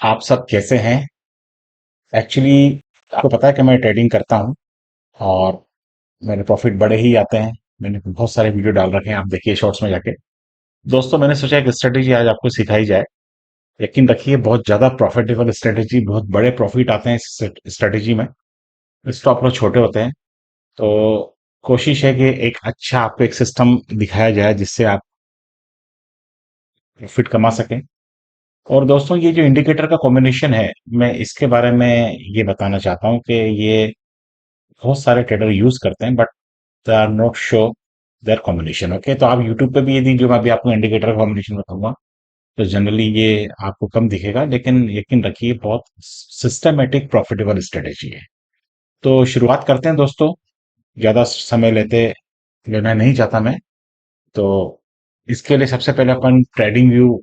आप सब कैसे हैं? एक्चुअली आपको पता है कि मैं ट्रेडिंग करता हूं और मेरे प्रॉफिट बड़े ही आते हैं। मैंने बहुत सारे वीडियो डाल रखे हैं, आप देखिए शॉर्ट्स में जाके। दोस्तों, मैंने सोचा एक स्ट्रेटेजी आज आपको सिखाई जाए। यकीन रखिए, बहुत ज्यादा प्रॉफिटेबल स्ट्रेटेजी, बहुत बड़े प्रॉफिट आते हैं इस स्ट्रेटेजी में। स्टॉप लॉस छोटे होते हैं, तो कोशिश है कि एक अच्छा आपको एक सिस्टम दिखाया जाए जिससे आप प्रॉफिट कमा सकें। और दोस्तों, ये जो इंडिकेटर का कॉम्बिनेशन है, मैं इसके बारे में ये बताना चाहता हूँ कि ये बहुत सारे ट्रेडर यूज करते हैं, but they are not sure their combination. Okay, तो आप यूट्यूब पे भी यदि जो मैं अभी आपको इंडिकेटर कॉम्बिनेशन बताऊंगा, तो जनरली ये आपको कम दिखेगा, लेकिन यकीन रखिए बहुत सिस्टमेटिक प्रॉफिटेबल स्ट्रेटेजी है। तो शुरुआत करते हैं दोस्तों। ज्यादा समय लेना नहीं चाहता मैं। तो इसके लिए सबसे पहले अपन ट्रेडिंग व्यू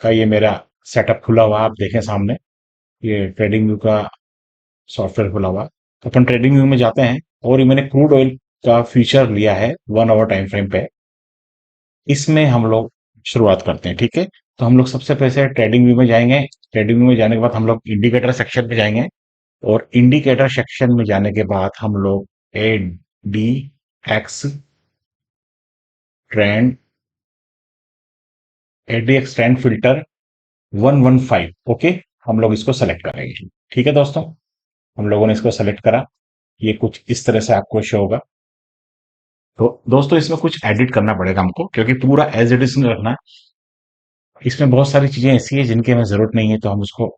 का, ये मेरा सेटअप खुला हुआ है, आप देखें सामने। ये ट्रेडिंग व्यू का सॉफ्टवेयर खुला हुआ है। तो अपन ट्रेडिंग व्यू में जाते हैं और ये मैंने क्रूड ऑयल का फीचर लिया है 1 आवर टाइम फ्रेम पे। इसमें हम लोग शुरुआत करते हैं, ठीक है। तो हम लोग सबसे पहले ट्रेडिंग व्यू में जाएंगे। ट्रेडिंग व्यू में जाने के बाद हम लोग इंडिकेटर सेक्शन पे जाएंगे, और इंडिकेटर सेक्शन में जाने के बाद हम लोग A D x trend ADX trend filter 115, okay, हम लोग इसको सेलेक्ट करेंगे। ठीक है दोस्तों, हम लोगों ने इसको सेलेक्ट करा। ये कुछ इस तरह से आपको शो होगा। तो दोस्तों, इसमें कुछ एडिट करना पड़ेगा हमको, क्योंकि पूरा एज इट इज नहीं रखना है। इसमें बहुत सारी चीजें ऐसी है जिनकी हमें जरूरत नहीं है, तो हम उसको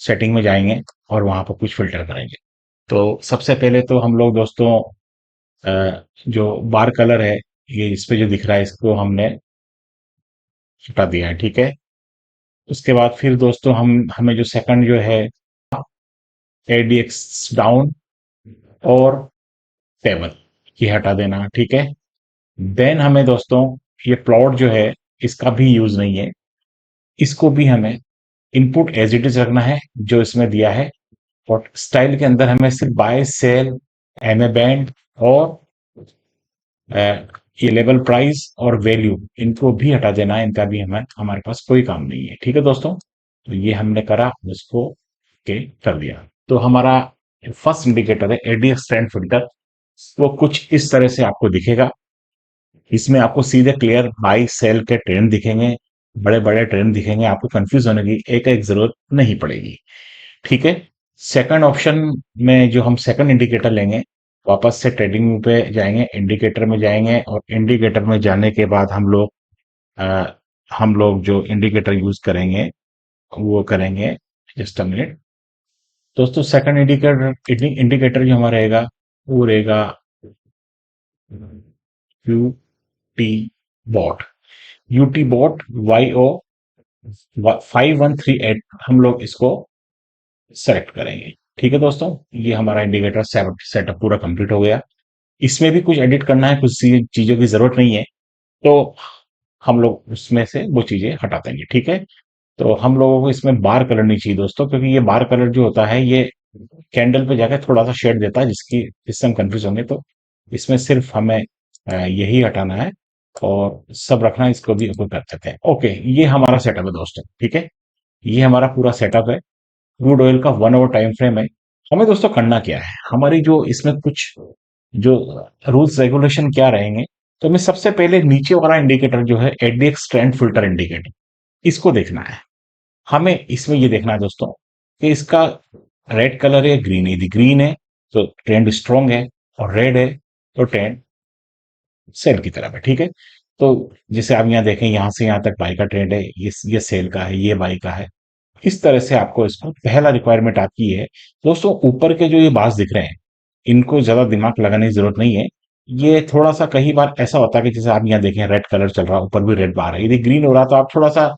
सेटिंग में जाएंगे और वहां पर कुछ फिल्टर करेंगे। तो सबसे पहले तो हम लोग दोस्तों, जो बार कलर है, ये इस पे जो दिख रहा है, इसको हमने हटा दिया है, ठीक है। उसके बाद फिर दोस्तों, हम हमें जो सेकंड जो है, एडीएक्स डाउन और टेबल, ये हटा देना, ठीक है। देन हमें दोस्तों, ये प्लॉट जो है, इसका भी यूज नहीं है। इसको भी हमें इनपुट एज इट इज रखना है जो इसमें दिया है। और स्टाइल के अंदर हमें सिर्फ buy sell, M A band और ये लेवल प्राइस और वैल्यू, इनको भी हटा देना है। इनका भी हमारे पास कोई काम नहीं है, ठीक है दोस्तों। तो ये हमने करा, उसको के कर दिया। तो हमारा फर्स्ट इंडिकेटर है एडीएक्स ट्रेंड फिल्टर। वो कुछ इस तरह से आपको दिखेगा। इसमें आपको सीधे क्लियर बाई सेल के ट्रेंड दिखेंगे, बड़े बड़े ट्रेंड दिखेंगे। आपको कंफ्यूज होने की एक एक जरूरत नहीं पड़ेगी, ठीक है। सेकंड ऑप्शन में जो हम सेकंड इंडिकेटर लेंगे, वापस से ट्रेडिंग पे जाएंगे, इंडिकेटर में जाएंगे, और इंडिकेटर में जाने के बाद अ, हम लोग जो इंडिकेटर यूज करेंगे वो करेंगे। जस्ट अ मिनट दोस्तों, सेकंड इंडिकेटर इंडिकेटर जो हमारा रहेगा, वो रहेगा U T bot. UT bot Y O 5138, हम लोग इसको सेलेक्ट करेंगे। ठीक है दोस्तों, ये हमारा इंडिकेटर सेटअप पूरा कंप्लीट हो गया। इसमें भी कुछ एडिट करना है, कुछ चीजों की जरूरत नहीं है, तो हम लोग उसमें से वो चीजें हटा देंगे, ठीक है। तो हम लोगों को इसमें बार कलर नहीं चाहिए दोस्तों, क्योंकि ये बार कलर जो होता है, ये कैंडल पे जाकर थोड़ा सा शेड देता है, जिससे हम कंफ्यूज होंगे। तो इसमें सिर्फ हमें यही हटाना है, और सब रखना है, इसको भी ऊपर कर देते हैं। ओके, ये हमारा सेटअप है दोस्तों, ठीक है। ये हमारा पूरा सेटअप है। क्रूड ऑयल का 1 आवर टाइम फ्रेम है। हमें दोस्तों करना क्या है, हमारी जो इसमें कुछ जो रूल्स रेगुलेशन क्या रहेंगे। तो हमें सबसे पहले नीचे वाला इंडिकेटर जो है, एडीएक्स ट्रेंड फिल्टर इंडिकेटर, इसको देखना है। हमें इसमें ये देखना है दोस्तों कि इसका रेड कलर है, ग्रीन है। यदि ग्रीन है तो ट्रेंड स्ट्रांग है, और रेड है तो ट्रेंड सेल की तरफ है, ठीक है। तो जैसे आप यहाँ देखें, यहां से यहां तक बाई का ट्रेंड है, ये सेल का है, ये बाई का है। इस तरह से आपको इसको, पहला रिक्वायरमेंट आपकी है दोस्तों। ऊपर के जो ये बार्स दिख रहे हैं, इनको ज्यादा दिमाग लगाने की जरूरत नहीं है। ये थोड़ा सा कई बार ऐसा होता है कि जैसे आप यहाँ देखें, रेड कलर चल रहा है, ऊपर भी रेड बार है। यदि ग्रीन हो रहा तो आप थोड़ा सा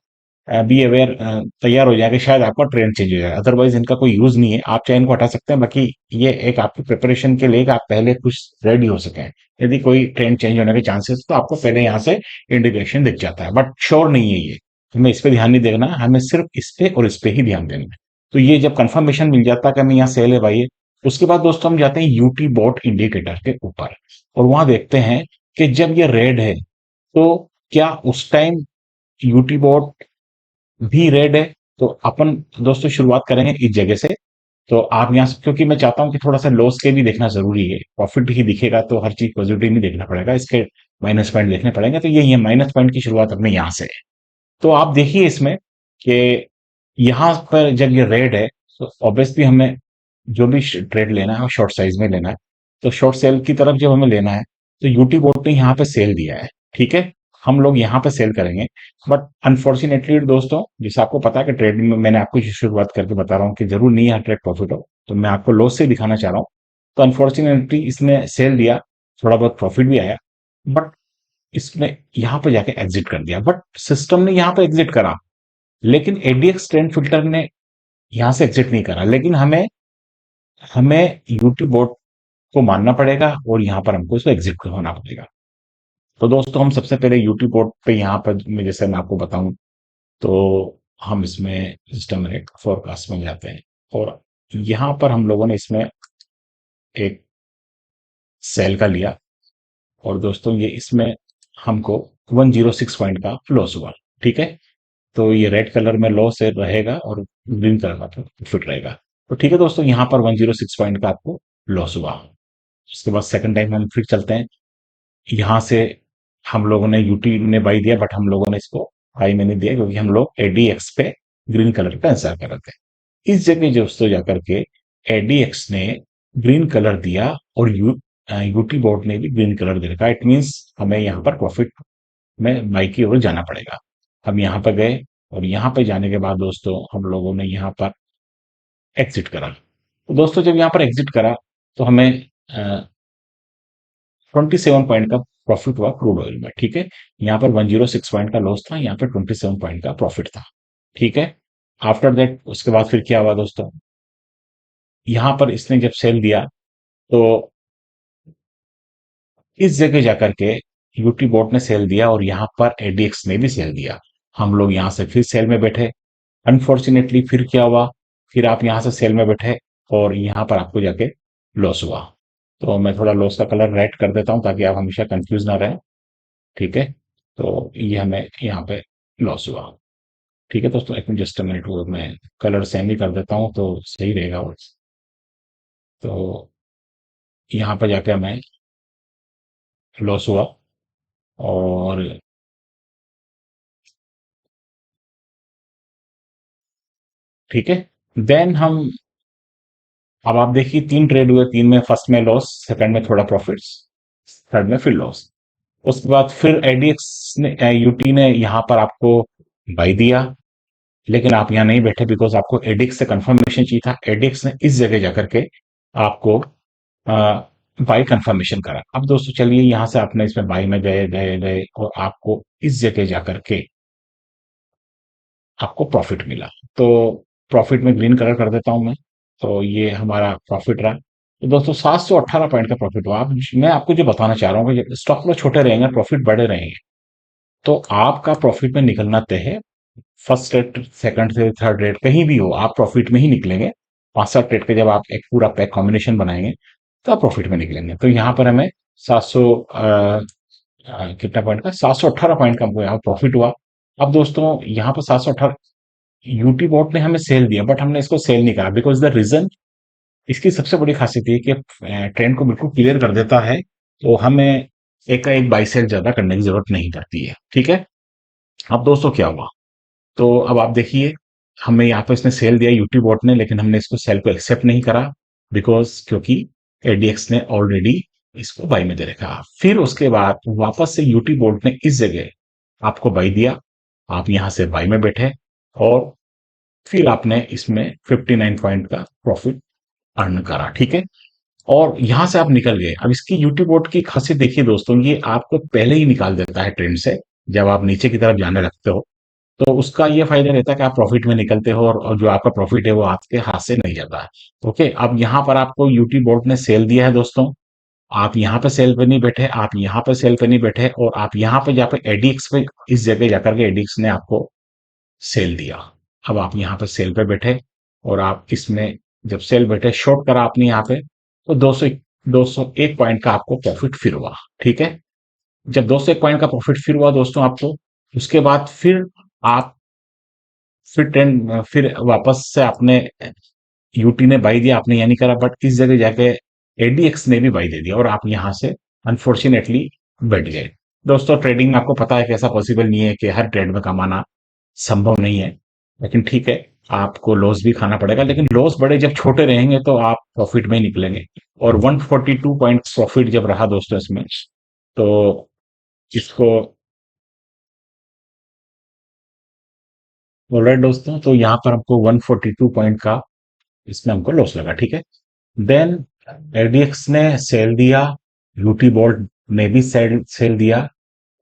बी अवेयर, तैयार हो जाएगा, शायद आपका ट्रेंड चेंज हो जाए। अदरवाइज इनका कोई यूज नहीं है, आप चाहे इनको हटा सकते हैं। बाकी ये एक आपकी प्रिपरेशन के लिए कि आप पहले कुछ रेडी हो सकें। यदि कोई ट्रेंड चेंज होने के चांसेस, तो आपको पहले यहाँ से इंडिकेशन दिख जाता है, बट श्योर नहीं है ये। हमें इस पे ध्यान नहीं देना है, हमें सिर्फ इस पे और इस पे ही ध्यान देना है। तो ये जब कंफर्मेशन मिल जाता है कि हमें यहाँ सेल है भाई, उसके बाद दोस्तों हम जाते हैं यूटी बॉट इंडिकेटर के ऊपर, और वहां देखते हैं कि जब ये रेड है, तो क्या उस टाइम यूटी बॉट भी रेड है, तो अपन दोस्तों शुरुआत करेंगे इस जगह से। तो आप यहाँ से, क्योंकि मैं चाहता हूँ कि थोड़ा सा लॉस के भी देखना जरूरी है, प्रॉफिट ही दिखेगा तो हर चीज पॉजिटिव नहीं देखना पड़ेगा, इसके माइनस पॉइंट देखने पड़ेंगे। तो यही है, माइनस पॉइंट की शुरुआत अपने यहाँ से है। तो आप देखिए इसमें कि यहाँ पर जब ये रेड है, तो ऑब्वियसली हमें जो भी ट्रेड लेना है वो शॉर्ट साइज में लेना है। तो शॉर्ट सेल की तरफ जब हमें लेना है, तो यूटी बोर्ड ने यहाँ पे सेल दिया है, ठीक है। हम लोग यहाँ पे सेल करेंगे। बट अनफॉर्चुनेटली दोस्तों, जैसे आपको पता है कि ट्रेडिंग में मैंने आपको शुरुआत करके बता रहा हूँ कि जरूर नहीं है हर ट्रेड प्रॉफिट हो, तो मैं आपको लॉस से दिखाना चाह रहा हूँ। तो अनफॉर्चुनेटली इसने सेल दिया, थोड़ा बहुत प्रॉफिट भी आया, बट इसने यहाँ पे जाके एग्जिट कर दिया। बट सिस्टम ने यहाँ पे एग्जिट करा, लेकिन एडीएक्स ट्रेंड फिल्टर ने यहाँ से एग्जिट नहीं करा। लेकिन हमें हमें यूटी बोर्ड को मानना पड़ेगा और यहाँ पर हमको इसको एग्जिट करवाना पड़ेगा। तो दोस्तों हम सबसे पहले यूटी बोर्ड पे यहाँ पर जैसे मैं आपको बताऊं, तो हम इसमें सिस्टमेटिक फोरकास्ट में जाते हैं और यहाँ पर हम लोगों ने इसमें एक सेल का लिया। और दोस्तों ये इसमें हमको 106 पॉइंट का लॉस हुआ, ठीक है। तो ये रेड कलर में लॉस रहेगा और ग्रीन कलर का प्रॉफिट रहेगा। तो ठीक है दोस्तों, यहाँ पर 106 पॉइंट का आपको लॉस हुआ। उसके बाद सेकंड टाइम हम फिर चलते हैं। यहाँ से हम लोगों ने यूटी ने बाई दिया, बट हम लोगों ने इसको बाई में नहीं दिया, क्योंकि हम लोग एडीएक्स पे ग्रीन कलर का इंतजार कर रहे थे। इस जगह दोस्तों जाकर के एडीएक्स ने ग्रीन कलर दिया और यूटी बोर्ड ने भी ग्रीन कलर दे रखा। इट मीन्स हमें यहाँ पर प्रॉफिट में बाई की ओर जाना पड़ेगा। हम यहाँ पर गए और यहाँ पे जाने के बाद दोस्तों हम लोगों ने यहाँ पर एग्जिट करा। तो दोस्तों जब यहाँ पर एग्जिट करा, तो हमें 27 पॉइंट का प्रॉफिट हुआ क्रूड ऑयल में, ठीक है। यहाँ पर 106 पॉइंट का लॉस था, यहाँ पर 27 पॉइंट का प्रॉफिट था, ठीक है। आफ्टर दैट उसके बाद फिर क्या हुआ दोस्तों, यहाँ पर इसने जब सेल दिया, तो इस जगह जाकर के यूटी बोर्ड ने सेल दिया और यहाँ पर एडीएक्स ने भी सेल दिया। हम लोग यहाँ से फिर सेल में बैठे। अनफॉर्चुनेटली फिर क्या हुआ, फिर आप यहाँ से सेल में बैठे और यहाँ पर आपको जाके लॉस हुआ। तो मैं थोड़ा लॉस का कलर रेड कर देता हूँ ताकि आप हमेशा कंफ्यूज ना रहें, ठीक है। तो ये हमें यहाँ पे लॉस हुआ, ठीक है दोस्तों। एक मिनट, जस्ट अ मिनट, वो मैं कलर सेम ही कर देता हूँ तो सही रहेगा वो। तो यहाँ पे जाके हमें लॉस हुआ और ठीक है। देन हम, अब आप देखिए 3 ट्रेड हुए, 3 में फर्स्ट में लॉस, सेकंड में थोड़ा प्रॉफिट्स, थर्ड में फिर लॉस। उसके बाद फिर एडीएक्स ने यूटी ने यहाँ पर आपको बाई दिया, लेकिन आप यहाँ नहीं बैठे बिकॉज आपको एडीएक्स से कंफर्मेशन चाहिए था। एडीएक्स ने इस जगह जाकर के आपको बाई कंफर्मेशन करा। अब दोस्तों चलिए यहाँ से आपने इसमें बाई में गए गए गए और आपको इस जगह जाकर के आपको प्रॉफिट मिला। तो प्रॉफिट में ग्रीन कलर कर देता हूं मैं। तो ये हमारा प्रॉफिट रहा। तो दोस्तों 718 पॉइंट का प्रॉफिट हुआ। अब मैं आपको जो बताना चाह रहा हूँ कि स्टॉक में छोटे रहेंगे, प्रॉफिट बड़े रहेंगे, तो आपका प्रॉफिट में निकलना तय है। फर्स्ट रेट, सेकंड से थर्ड रेट, कहीं भी हो आप प्रॉफिट में ही निकलेंगे। 5-7 रेट के जब आप एक पूरा पैक कॉम्बिनेशन बनाएंगे, तो आप प्रॉफिट में निकलेंगे। तो यहाँ पर हमें 700 कितना पॉइंट का, 718 पॉइंट का हमको यहाँ प्रॉफिट हुआ। अब दोस्तों यहाँ पर 718, यूटी बॉट ने हमें सेल दिया बट हमने इसको सेल नहीं करा, बिकॉज द रीजन, इसकी सबसे बड़ी खासियत ये कि ट्रेंड को बिल्कुल क्लियर कर देता है। तो हमें एक का एक बाई सेल ज्यादा करने की जरूरत नहीं पड़ती है, ठीक है। अब दोस्तों क्या हुआ, तो अब आप देखिए, हमें यहाँ पे इसने सेल दिया यूटी बॉट ने, लेकिन हमने इसको सेल को एक्सेप्ट नहीं करा, बिकॉज क्योंकि एडीएक्स ने ऑलरेडी इसको बाई में दे रखा। फिर उसके बाद वापस से यूटी बोर्ड ने इस जगह आपको बाई दिया, आप यहां से बाई में बैठे और फिर आपने इसमें 59 पॉइंट का प्रॉफिट अर्न करा, ठीक है। और यहां से आप निकल गए। अब इसकी यूट्यूब बोर्ड की खासियत देखिए दोस्तों, ये आपको पहले ही निकाल देता है ट्रेंड से। जब आप नीचे की तरफ जाने लगते हो, तो उसका ये फायदा रहता है कि आप प्रॉफिट में निकलते हो और जो आपका प्रॉफिट है वो आपके हाथ से नहीं जाता है। ओके, अब यहाँ पर आपको यूट्यूब बोर्ड ने सेल दिया है दोस्तों। आप यहाँ पे सेल पे नहीं बैठे, आप यहाँ पे सेल पे नहीं बैठे, और आप यहाँ पे जहाँ पे एडीएक्स पे इस जगह जाकर के एडीएक्स ने आपको सेल दिया। अब आप यहाँ पे सेल पे बैठे और आप इसमें जब सेल बैठे, शॉर्ट करा आपने यहाँ पे, तो 201 पॉइंट का आपको प्रॉफिट फिर हुआ, ठीक है। जब 201 पॉइंट का प्रॉफिट फिर हुआ दोस्तों आपको, उसके बाद फिर आप फिर ट्रेंड फिर वापस से आपने यूटी ने बाई दिया, आपने यानी करा, बट इस जगह जाके एडीएक्स ने भी बाई दे दिया और आप यहां से अनफॉर्चुनेटली बैठ गए। दोस्तों ट्रेडिंग में आपको पता है कि ऐसा पॉसिबल नहीं है कि हर ट्रेड में कमाना संभव नहीं है, लेकिन ठीक है, आपको लॉस भी खाना पड़ेगा, लेकिन लॉस बड़े जब छोटे रहेंगे तो आप प्रॉफिट में ही निकलेंगे। और 142 पॉइंट प्रॉफिट जब रहा दोस्तों इसमें, तो इसको ऑलराइट दोस्तों, तो यहाँ पर हमको 142 पॉइंट का इसमें हमको लॉस लगा, ठीक है। देन एडीएक्स ने सेल दिया, यूटी बोल्ट ने भी सेल सेल दिया,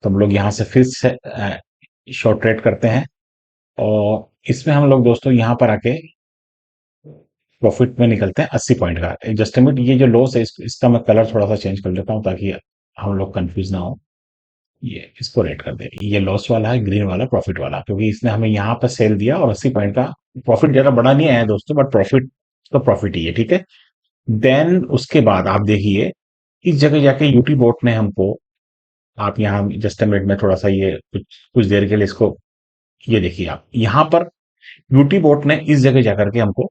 तो हम लोग यहाँ से फिर से शॉर्ट ट्रेड करते हैं। और इसमें हम लोग दोस्तों यहाँ पर आके प्रॉफिट में निकलते हैं 80 पॉइंट का। जस्ट मिनट, ये जो लॉस है इसका मैं कलर थोड़ा सा चेंज कर लेता हूँ ताकि हम लोग कंफ्यूज ना हो। ये इसको रेड कर दे, ये लॉस वाला है, ग्रीन वाला प्रॉफिट वाला, क्योंकि इसने हमें यहाँ पर सेल दिया और 80 पॉइंट का प्रॉफिट। ज्यादा बड़ा नहीं आया दोस्तों, बट प्रॉफिट तो प्रॉफिट ही है, ठीक है। देन उसके बाद आप देखिए, इस जगह जाके यूटी बोट ने हमको, आप यहाँ जस्ट मिनट में थोड़ा सा ये कुछ कुछ देर के लिए इसको, ये देखिए आप यहाँ पर यूटी बोट ने इस जगह जाकर के हमको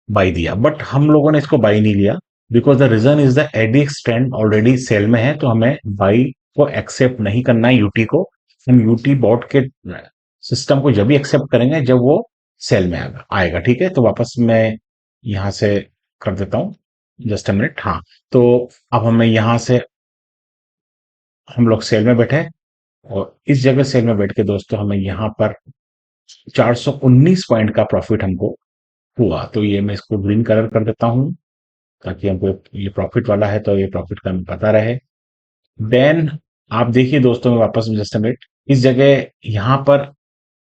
बाई दिया, बट हम लोगों ने इसको बाई नहीं लिया, because the reason is the ADX trend already sell में है, तो हमें बाई को एक्सेप्ट नहीं करना है यूटी को। हम यूटी बॉट के सिस्टम को जब भी एक्सेप्ट करेंगे जब वो सेल में आएगा, ठीक है। तो वापस मैं यहां से कर देता हूं, जस्ट अ मिनट, हाँ। तो अब हमें यहां से, हम लोग सेल में बैठे और इस जगह सेल में बैठ के दोस्तों हमें यहाँ पर 419 पॉइंट का प्रॉफिट हमको हुआ। तो ये मैं इसको ग्रीन कलर कर देता हूं ताकि हमको ये प्रॉफिट वाला है तो ये प्रॉफिट का हमें पता रहे। देन आप देखिए दोस्तों, मैं वापस जस्ट मिनट, इस जगह यहां पर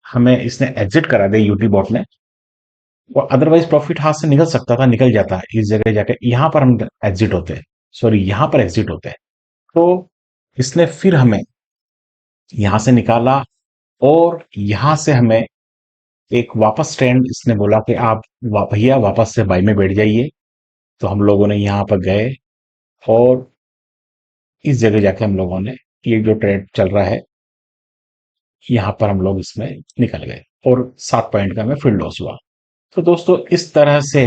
हमें इसने एग्जिट करा दिया यूटी बॉट ने, और अदरवाइज प्रॉफिट हाथ से निकल सकता था, निकल जाता है। इस जगह जाके यहां पर हम एग्जिट होते हैं, सॉरी यहां पर एग्जिट होते हैं। तो इसने फिर हमें यहां से निकाला और यहां से हमें एक वापस ट्रेंड इसने बोला कि आप भैया वापस से बाई में बैठ जाइए। तो हम लोगों ने यहाँ पर गए और इस जगह जाके हम लोगों ने, ये जो ट्रेड चल रहा है यहाँ पर हम लोग इसमें निकल गए और 7 पॉइंट का हमें फिर लॉस हुआ। तो दोस्तों इस तरह से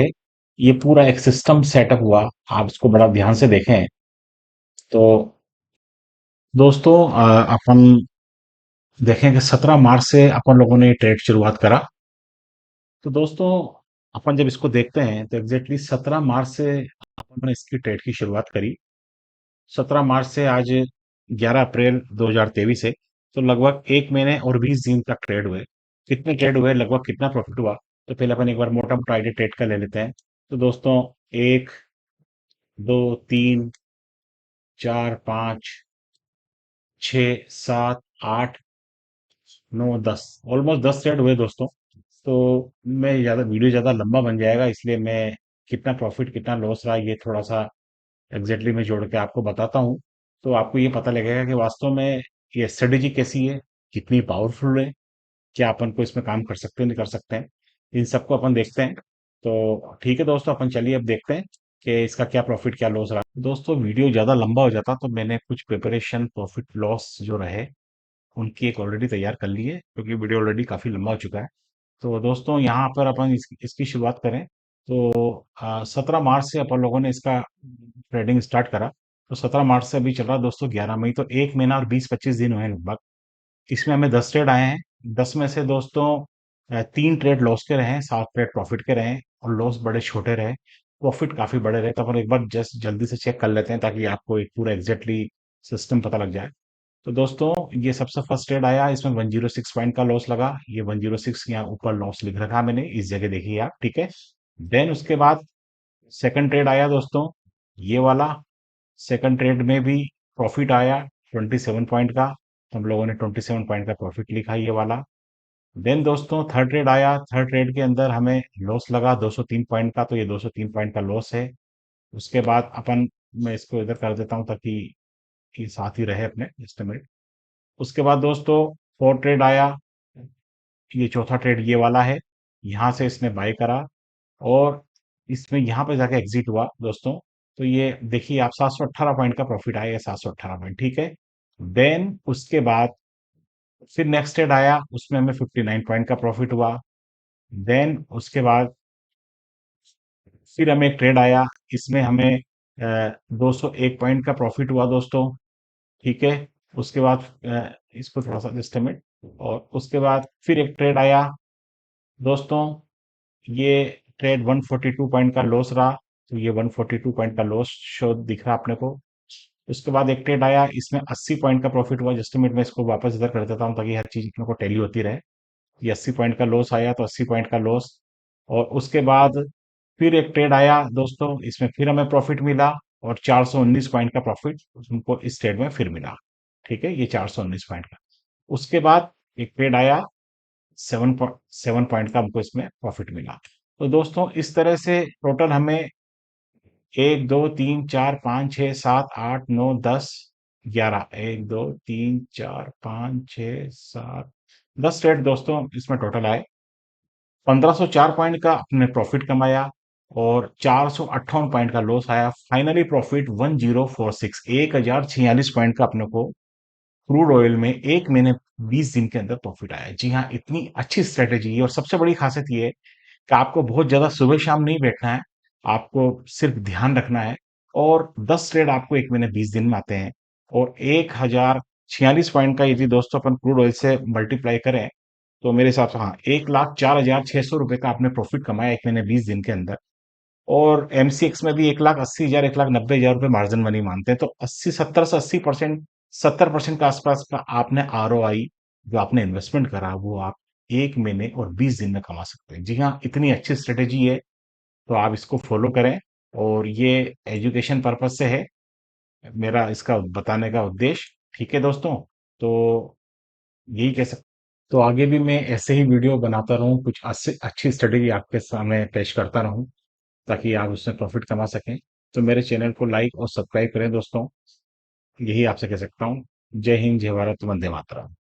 ये पूरा एक सिस्टम सेटअप हुआ, आप इसको बड़ा ध्यान से देखें। तो दोस्तों अपन देखें कि 17 मार्च से अपन लोगों ने ट्रेड शुरुआत करा। तो दोस्तों अपन जब इसको देखते हैं तो एग्जैक्टली 17 मार्च से अपन ने इसकी ट्रेड की शुरुआत करी। 17 मार्च से आज 11 अप्रैल 2023 है, तो लगभग 1 महीने और 20 दिन तक ट्रेड हुए। कितने ट्रेड हुए, लगभग कितना प्रॉफिट हुआ, तो पहले अपन एक बार मोटा मोटा आइडिया ट्रेड का ले लेते हैं। तो दोस्तों 1, 2, 3, 4, 5, 6, 7, 8, 9, 10, ऑलमोस्ट 10 ट्रेड हुए दोस्तों। तो मैं ज़्यादा वीडियो ज़्यादा लंबा बन जाएगा, इसलिए मैं कितना प्रॉफिट कितना लॉस रहा ये थोड़ा सा एग्जैक्टली मैं जोड़ के आपको बताता हूँ। तो आपको ये पता लगेगा कि वास्तव में ये स्ट्रेटेजी कैसी है, कितनी पावरफुल है, क्या अपन को इसमें काम कर सकते हैं नहीं कर सकते हैं, इन सबको अपन देखते हैं। तो ठीक है दोस्तों, अपन चलिए अब देखते हैं कि इसका क्या प्रॉफिट क्या लॉस रहा। दोस्तों वीडियो ज़्यादा लंबा हो जाता तो मैंने कुछ प्रिपरेशन प्रॉफिट लॉस जो रहे उनकी एक ऑलरेडी तैयार कर ली है, क्योंकि वीडियो ऑलरेडी काफ़ी लंबा हो चुका है। तो दोस्तों यहाँ पर अपन इसकी शुरुआत करें तो 17 मार्च से अपन लोगों ने इसका ट्रेडिंग स्टार्ट करा। तो 17 मार्च से अभी चल रहा है दोस्तों 11 मई, तो 1 महीना और 20-25 दिन हुए हैं लगभग। इसमें हमें 10 ट्रेड आए हैं। 10 में से दोस्तों 3 ट्रेड लॉस के रहे हैं, 7 ट्रेड प्रॉफिट के रहे हैं, और लॉस बड़े छोटे रहे, प्रॉफिट काफी बड़े रहे। तो अपन एक बार जस्ट जल्दी से चेक कर लेते हैं ताकि आपको एक पूरा एग्जैक्टली सिस्टम पता लग जाए। तो दोस्तों ये सबसे फर्स्ट ट्रेड आया, इसमें 106 पॉइंट का लॉस लगा। ये 106 यहाँ ऊपर लॉस लिख रखा है मैंने, इस जगह देखिए आप, ठीक है। देन उसके बाद सेकंड ट्रेड आया दोस्तों, ये वाला। सेकंड ट्रेड में भी प्रॉफिट आया 27 पॉइंट का, हम लोगों ने 27 पॉइंट का प्रॉफिट लिखा ये वाला। देन दोस्तों थर्ड ट्रेड आया, थर्ड ट्रेड के अंदर हमें लॉस लगा 203 पॉइंट का, तो ये 203 पॉइंट का लॉस है। उसके बाद अपन, मैं इसको इधर कर देता हूँ ताकि ये साथ ही रहे अपने एस्टिमेट। उसके बाद दोस्तों फोर्थ ट्रेड आया, ये चौथा ट्रेड ये वाला है। यहाँ से इसने बाय करा और इसमें यहाँ पे जाके एग्जिट हुआ दोस्तों। तो ये देखिए आप 718 पॉइंट का प्रॉफिट आया, 718 पॉइंट, ठीक है। देन उसके बाद फिर नेक्स्ट ट्रेड आया, उसमें हमें 59 पॉइंट का प्रॉफिट हुआ। देन उसके बाद फिर हमें एक ट्रेड आया, इसमें हमें 201 पॉइंट का प्रॉफिट हुआ दोस्तों। ठीक है। उसके बाद इसको थोड़ा सा जस्ट मिनट, और उसके बाद फिर एक ट्रेड आया दोस्तों, ये ट्रेड 142 पॉइंट का लॉस रहा, तो ये 142 पॉइंट का लॉस शो दिख रहा अपने को। उसके बाद एक ट्रेड आया, इसमें 80 पॉइंट का प्रॉफिट हुआ। जस्ट मिनट में इसको वापस इधर कर देता हूँ ताकि हर चीज अपने को टैली होती रहे। ये 80 पॉइंट का लॉस आया, तो 80 पॉइंट का लॉस। और उसके बाद फिर एक ट्रेड आया दोस्तों, इसमें फिर हमें प्रॉफिट मिला, और 419 पॉइंट का प्रॉफिट हमको इस ट्रेड में फिर मिला। ठीक है, ये 419 पॉइंट का। उसके बाद एक ट्रेड आया, 7 पॉइंट का हमको इसमें प्रॉफिट मिला। तो दोस्तों इस तरह से टोटल हमें 1 2 3 4 5 6 7 8 9 10 11, 1 2 3 4 5 6 7 10 ट्रेड दोस्तों इसमें टोटल आए। 1504 पॉइंट का अपने प्रॉफिट कमाया, और 458 पॉइंट का लॉस आया। फाइनली प्रॉफिट 1046, 1046 पॉइंट का अपने को क्रूड ऑयल में 1 महीने 20 दिन के अंदर प्रॉफिट आया। जी हाँ, इतनी अच्छी स्ट्रेटेजी है, और सबसे बड़ी खासियत ये है कि आपको बहुत ज्यादा सुबह शाम नहीं बैठना है, आपको सिर्फ ध्यान रखना है। और 10 ट्रेड आपको 1 महीने 20 दिन में आते हैं। और 1046 पॉइंट का यदि दोस्तों अपन क्रूड ऑयल से मल्टीप्लाई करें, तो मेरे हिसाब से हाँ 1,04,600 रुपए का आपने प्रॉफिट कमाया 1 महीने 20 दिन के अंदर। और एमसीएक्स में भी 1,80,000 1,90,000 रुपए मार्जिन मनी मानते हैं, तो 70 से 80%, 70% के आसपास का आपने आरओआई जो आपने इन्वेस्टमेंट करा वो आप 1 महीने और 20 दिन में कमा सकते हैं। जी हाँ, इतनी अच्छी स्ट्रेटेजी है, तो आप इसको फॉलो करें। और ये एजुकेशन पर्पज से है, मेरा इसका बताने का उद्देश्य। ठीक है दोस्तों, तो यही कह सकते। तो आगे भी मैं ऐसे ही वीडियो बनाता रहूं, कुछ अच्छी अच्छी स्ट्रेटेजी आपके सामने पेश करता रहूं, ताकि आप उससे प्रॉफिट कमा सकें। तो मेरे चैनल को लाइक और सब्सक्राइब करें दोस्तों, यही आपसे कह सकता हूँ। जय हिंद, जय भारत, वंदे मातरम।